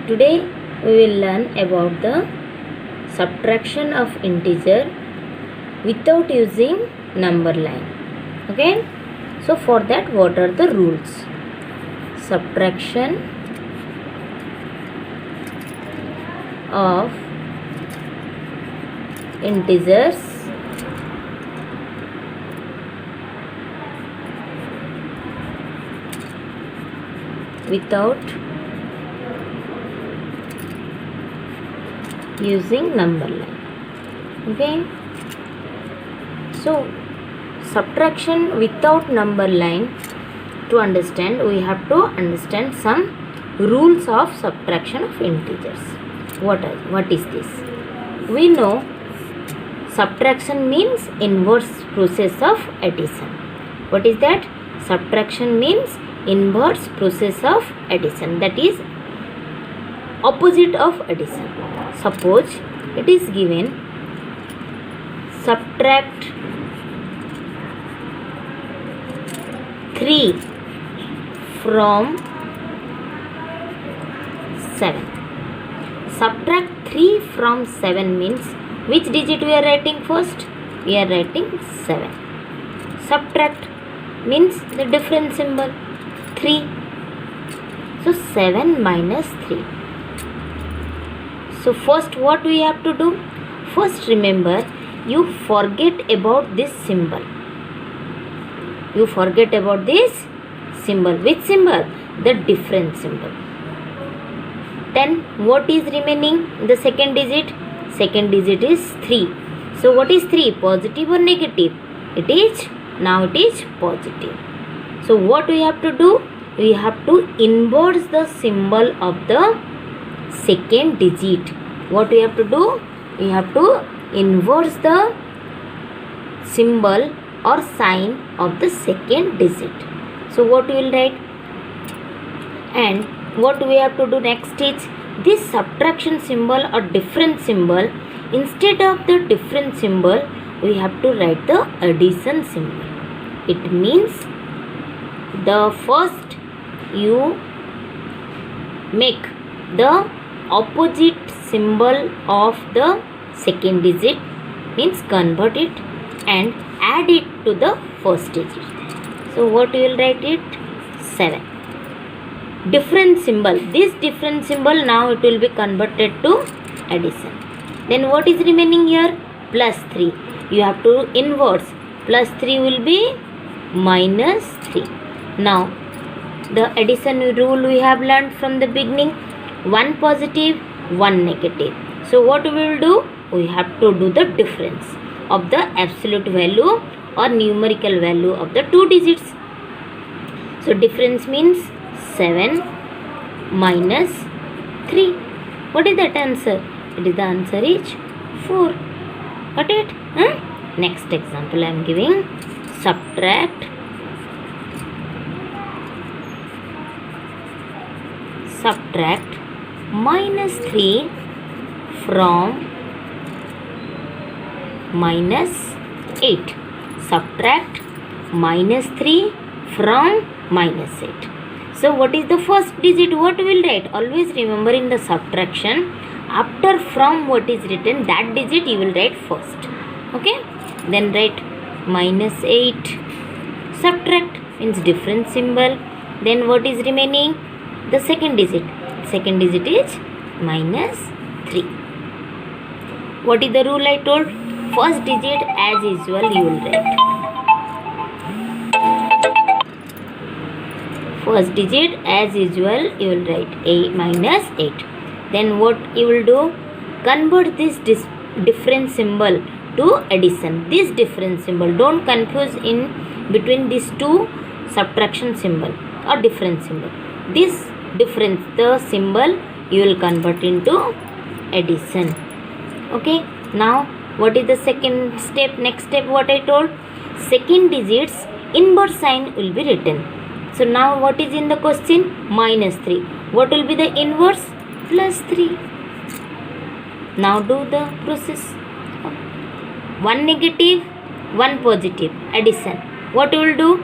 Today we will learn about the subtraction of integer without using number line. Okay, so for that, what are the rules? Subtraction of integers without using number line. Okay, so subtraction without number line, to understand we have to understand some rules of subtraction of integers. What is this? We know subtraction means inverse process of addition. What is that? Subtraction means inverse process of addition, that is opposite of addition. Suppose it is given subtract 3 from 7. Subtract 3 from 7 means which digit we are writing first? We are writing 7. Subtract means the difference symbol 3. So 7 minus 3. So first what we have to do? First remember, you forget about this symbol. You forget about this symbol. Which symbol? The difference symbol. Then what is remaining? The second digit. Second digit is 3. So what is 3? Positive or negative? It is positive. So what we have to do? We have to inverse the symbol of the second digit. What we have to do? We have to inverse the symbol or sign of the second digit. So what we will write? And what we have to do next is this subtraction symbol or difference symbol, instead of the difference symbol we have to write the addition symbol. It means the first you make the opposite symbol of the second digit, means convert it and add it to the first digit. So what you will write it? 7. Different symbol. This different symbol now it will be converted to addition. Then what is remaining here? Plus 3. You have to inverse. Plus 3 will be minus 3. Now the addition rule we have learned from the beginning. 1 positive, 1 negative. So what we will do? We have to do the difference of the absolute value or numerical value of the two digits. So difference means 7 minus 3. What is that answer? The answer is 4. Got it? Next example I am giving. Subtract minus 3 from minus 8. Subtract minus 3 from minus 8. So what is the first digit? What we will write? Always remember, in the subtraction, after from what is written, that digit you will write first. Okay? Then write minus 8. Subtract means difference symbol. Then what is remaining? The second digit. Second digit is minus 3. What is the rule I told? First digit as usual you will write. First digit as usual you will write a minus 8. Then what you will do? Convert this difference symbol to addition. This difference symbol. Don't confuse in between these two subtraction symbol or difference symbol. This difference, the symbol, you will convert into addition. Okay, now what is the second step? Next step what I told? Second digit's inverse sign will be written. So now what is in the question? Minus 3. What will be the inverse? Plus 3. Now do the process. 1 negative, 1 positive, addition. What you will do?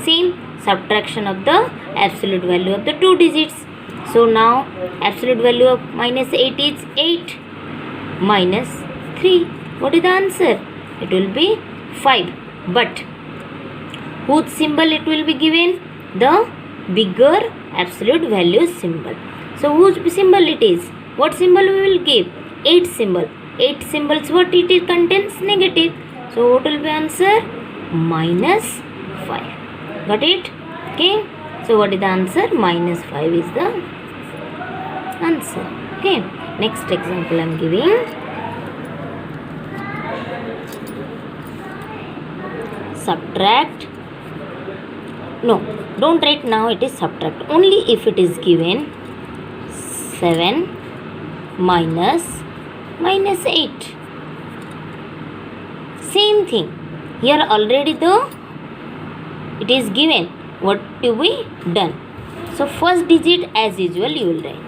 Same subtraction of the absolute value of the two digits. So now absolute value of minus 8 is 8 minus 3. What is the answer? It will be 5. But whose symbol it will be given? The bigger absolute value symbol. So whose symbol it is? What symbol we will give? 8 symbol. 8 symbols, what it contains? Negative. So what will be answer? Minus 5. Got it? Okay. So what is the answer? Minus 5 is the answer. Okay. Next example I am giving. Subtract. No, don't write now, it is subtract. Only if it is given 7 minus 8. Same thing. Here already though it is given. What to be done? So first digit as usual you will write.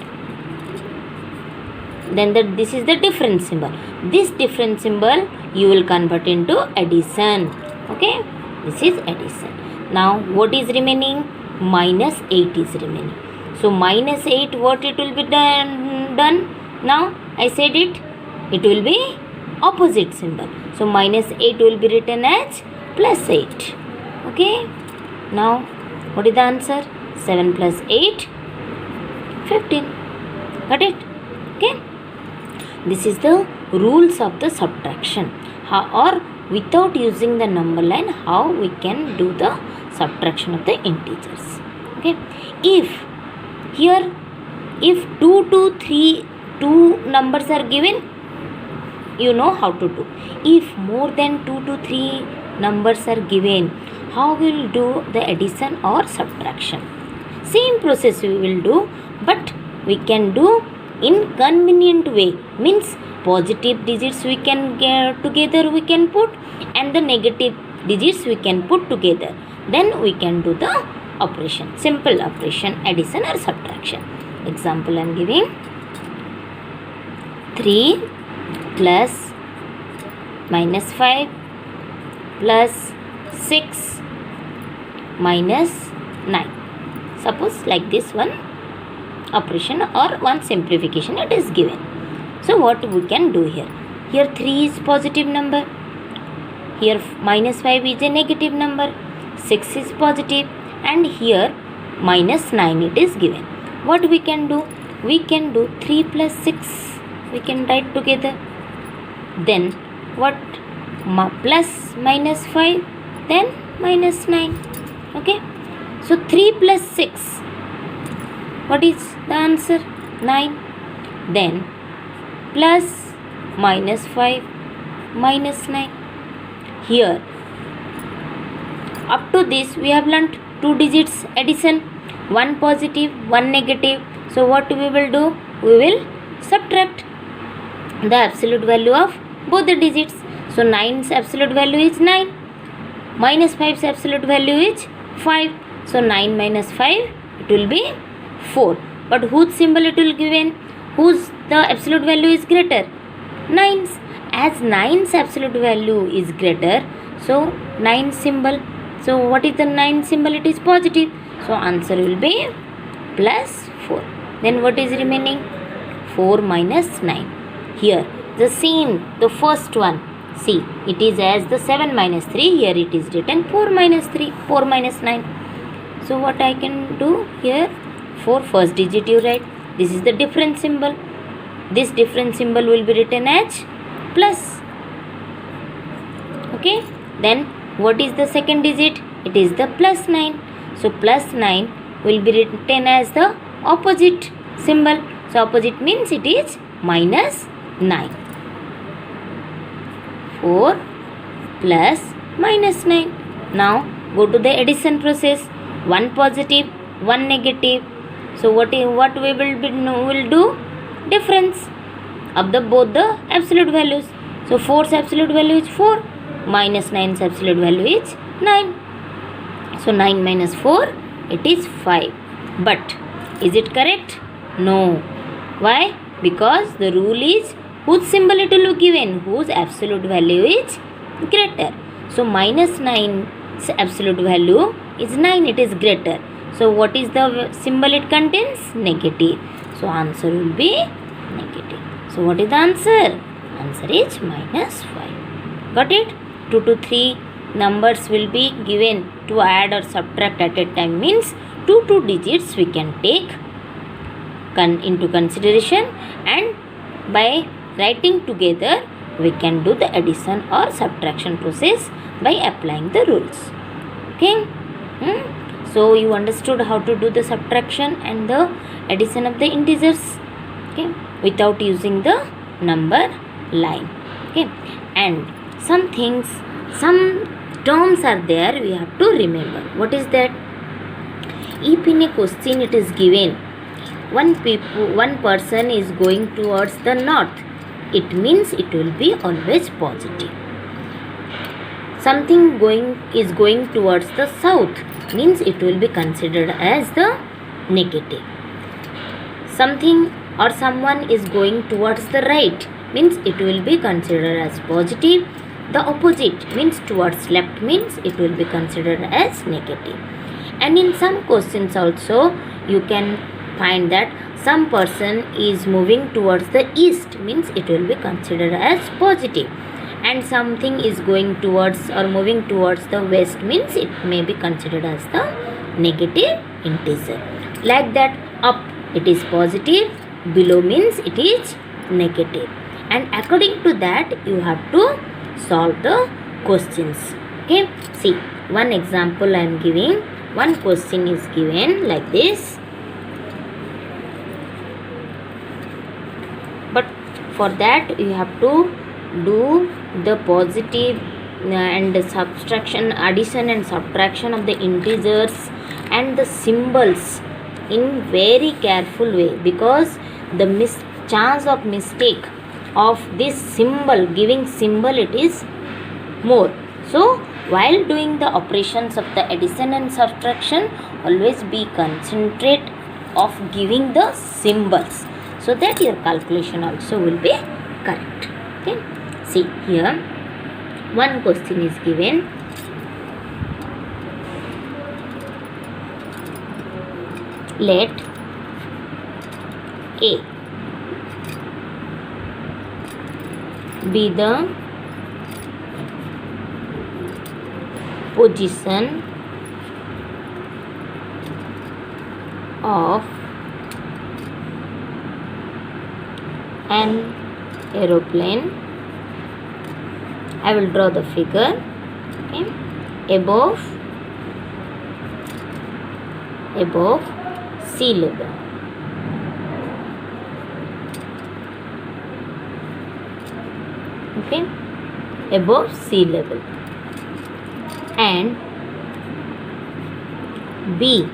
Then this is the difference symbol. This difference symbol you will convert into addition. Okay, this is addition. Now what is remaining? Minus 8 is remaining. So minus 8, what it will be done? Now I said it will be opposite symbol. So minus 8 will be written as plus 8. Okay. Now what is the answer? 7 plus 8, 15. Got it? Okay. This is the rules of the subtraction. Or without using the number line, how we can do the subtraction of the integers. Okay. If 2 to 3 two numbers are given, you know how to do. If more than 2 to 3 numbers are given, how we will do the addition or subtraction? Same process we will do, but we can do in convenient way. Means positive digits we can get together, we can put, and the negative digits we can put together. Then we can do the operation, simple operation, addition or subtraction. Example I am giving. 3 plus minus 5 plus 6 minus 9. Suppose like this one operation or one simplification it is given. So what we can do here? Here 3 is positive number. Here minus 5 is a negative number. 6 is positive. And here minus 9 it is given. What we can do? We can do 3 plus 6. We can write together. Then what? Plus minus 5. Then minus 9. Okay. So 3 plus 6. What is the answer? 9. Then plus minus 5 minus 9. Here up to this we have learnt 2 digits addition, 1 positive, 1 negative. So what we will do? We will subtract the absolute value of both the digits. So 9's absolute value is 9. Minus 5's absolute value is 5. So 9 minus 5 it will be 4. But whose symbol it will given? Whose the absolute value is greater? 9's. As 9's absolute value is greater, so 9 symbol. So what is the 9 symbol? It is positive. So answer will be plus 4. Then what is remaining? 4 minus 9. Here the same, the first one. See, it is as the 7 minus 3. Here it is written 4 minus 3, 4 minus 9. So what I can do here? 4 first digit you write. This is the difference symbol. This difference symbol will be written as plus. Okay. Then what is the second digit? It is the plus 9. So plus 9 will be written as the opposite symbol. So opposite means it is minus 9. 4 plus minus 9. Now go to the addition process. 1 positive, 1 negative. So what we will do? Difference of the both the absolute values. So 4's absolute value is 4. Minus 9's absolute value is 9. So 9 minus 4 it is 5. But is it correct? No. Why? Because the rule is whose symbol it will be given? Whose absolute value is greater. So minus 9's absolute value is 9. It is greater. So what is the symbol it contains? Negative. So answer will be negative. So what is the answer? Answer is -5. Got it? 2 to 3 numbers will be given to add or subtract at a time, means 2 digits we can take into consideration, and by writing together we can do the addition or subtraction process by applying the rules. Okay. So you understood how to do the subtraction and the addition of the integers, okay, without using the number line. Okay. And some terms are there we have to remember. What is that? If in a question it is given one person is going towards the north, it means it will be always positive. Something is going towards the south, means it will be considered as the negative. Something or someone is going towards the right, means it will be considered as positive. The opposite, means towards left, means it will be considered as negative. And in some questions also you can find that some person is moving towards the east, means it will be considered as positive, and something is going towards or moving towards the west, means it may be considered as the negative integer. Like that, up it is positive, below means it is negative, and according to that you have to solve the questions. Okay, see one example I am giving. One question is given like this, but for that you have to do the positive and the subtraction, addition and subtraction of the integers and the symbols in very careful way, because the chance of mistake of this symbol, giving symbol, it is more. So while doing the operations of the addition and subtraction, always be concentrate of giving the symbols, so that your calculation also will be correct. Okay, see here one question is given. Let A be the position of an aeroplane. I will draw the figure. Okay, above sea level. Okay, above sea level. And B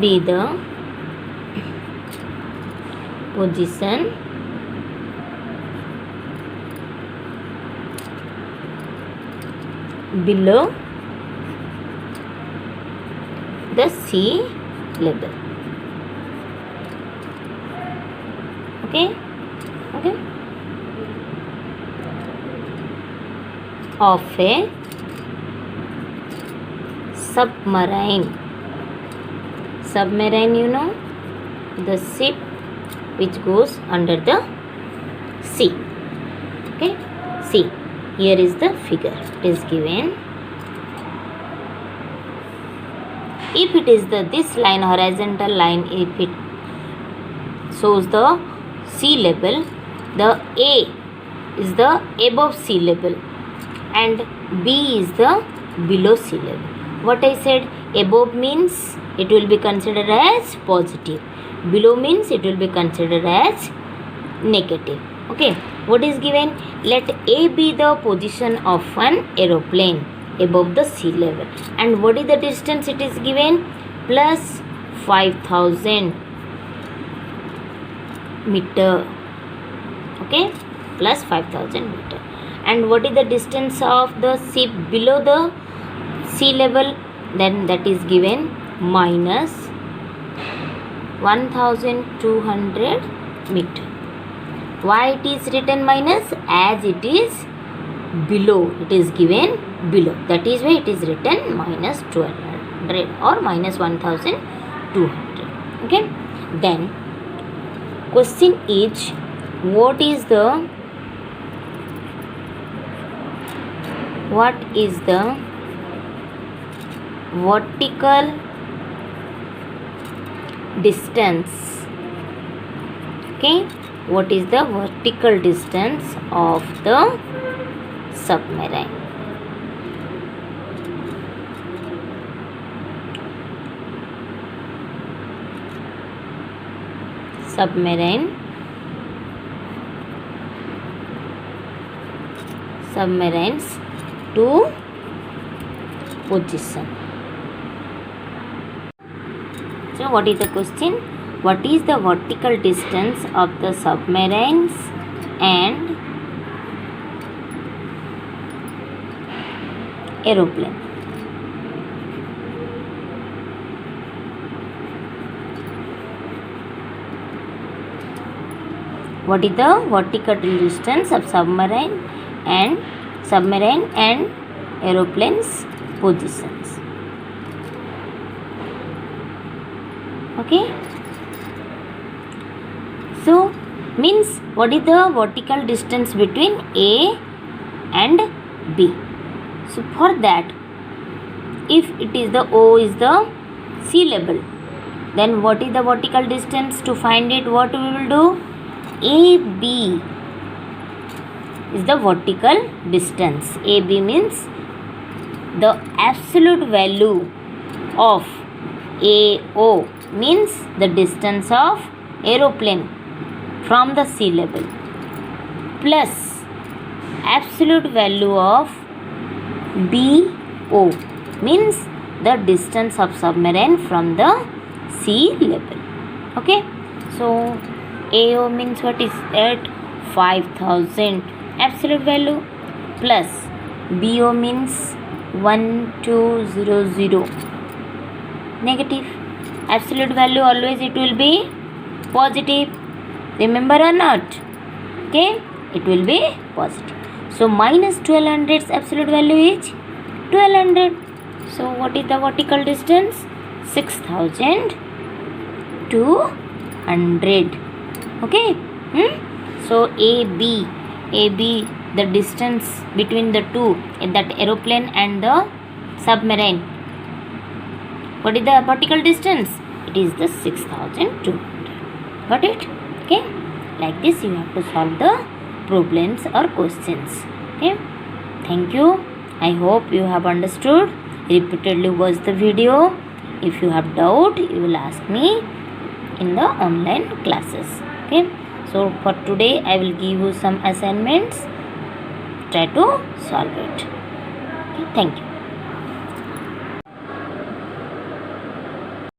be the position below the sea level. Okay, of a submarine. Submarine, you know, the ship which goes under the sea. Okay, see here is the figure. It is given. If it is this line, horizontal line, if it shows the sea level, the A is the above sea level and B is the below sea level. What I said, above means it will be considered as positive, below means it will be considered as negative. Okay, what is given? Let A be the position of an aeroplane above the sea level, and what is the distance it is given? Plus 5000 meter. Okay, plus 5000 meter. And what is the distance of the ship below the sea level? Then that is given minus 1200 meter. Why it is written minus? As it is below, it is given below, that is why it is written minus 1200. 200 or minus 1200. Okay, then question is, what is the vertical distance? Okay, what is the vertical distance of the submarine? Submarines to position. So what is the question? What is the vertical distance of the submarines and aeroplane? What is the vertical distance of submarine and aeroplanes positions? Okay, so means what is the vertical distance between A and B? So for that, if it is the O is the sea level, then what is the vertical distance? To find it, what we will do? AB is the vertical distance. AB means the absolute value of AO, means the distance of aeroplane from the sea level, plus absolute value of BO, means the distance of submarine from the sea level. Okay, so AO means what is at 5000 absolute value, plus BO means 1200 negative. Absolute value always it will be positive, remember or not? Okay, it will be positive. So minus 1200's absolute value is 1200. So what is the vertical distance? 6200. Okay, so AB, the distance between the two, that aeroplane and the submarine, what is the vertical distance? It is the 6200. Got it? Okay, like this you have to solve the problems or questions. Okay, thank you. I hope you have understood. Repeatedly watch the video. If you have doubt, you will ask me in the online classes. Okay, so for today I will give you some assignments. Try to solve it. Okay, thank you.